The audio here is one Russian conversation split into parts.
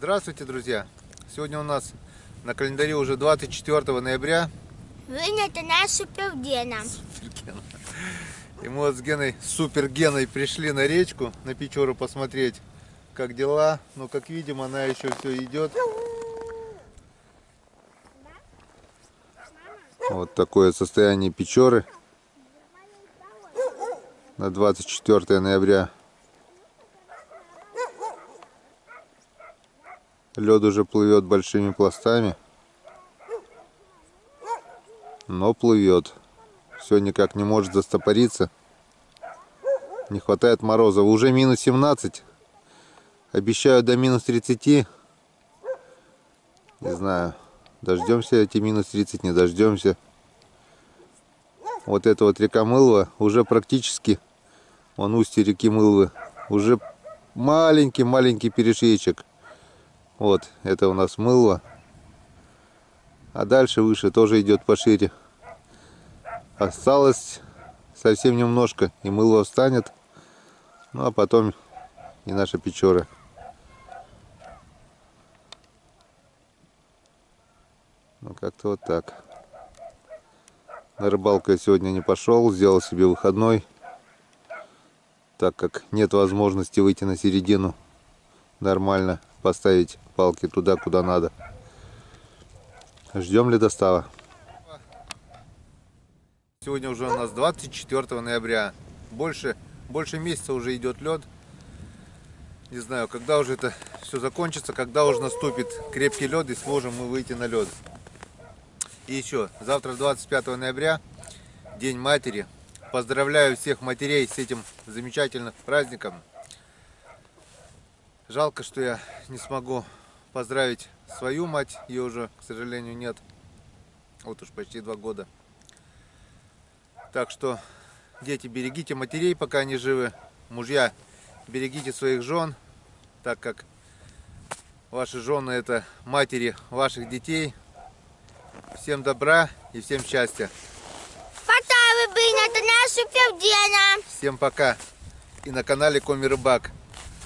Здравствуйте, друзья! Сегодня у нас на календаре уже 24 ноября. Это наш Супергена. И мы вот с Геной, Супер Геной, пришли на речку, на Печору посмотреть, как дела. Но, как видим, она еще все идет. Вот такое состояние Печоры на 24 ноября. Лед уже плывет большими пластами, но плывет. Все никак не может застопориться. Не хватает мороза. Уже минус 17. Обещают до минус 30. Не знаю, дождемся эти минус 30, не дождемся. Вот эта вот река Мылва уже практически, вон устье реки Мылвы, уже маленький перешейчик. Вот, это у нас Мылва. А дальше выше тоже идет пошире. Осталось совсем немножко, и Мылва встанет. Ну а потом и наша Печора. Ну как-то вот так. На рыбалку я сегодня не пошел, сделал себе выходной, так как нет возможности выйти на середину нормально, поставить палки туда, куда надо. Ждем ледостава. Сегодня уже у нас 24 ноября. Больше месяца уже идет лед. Не знаю, когда уже это все закончится, когда уже наступит крепкий лед и сможем мы выйти на лед. И еще, завтра 25 ноября, День матери. Поздравляю всех матерей с этим замечательным праздником. Жалко, что я не смогу поздравить свою мать, ее уже, к сожалению, нет. Вот уж почти 2 года. Так что, дети, берегите матерей, пока они живы. Мужья, берегите своих жен, так как ваши жены — это матери ваших детей. Всем добра и всем счастья. Пока, это наш Супергена. Всем пока. И на канале Коми Рыбак.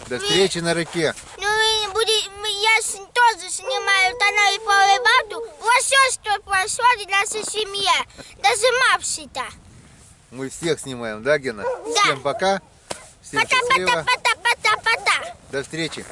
До встречи на реке. Я тоже снимаю канал по рыбалке. Вот все, что происходит в нашей семье. Даже мапсита. Мы всех снимаем, да, Гена? Да. Всем пока. Всем счастливо. Пока. До встречи.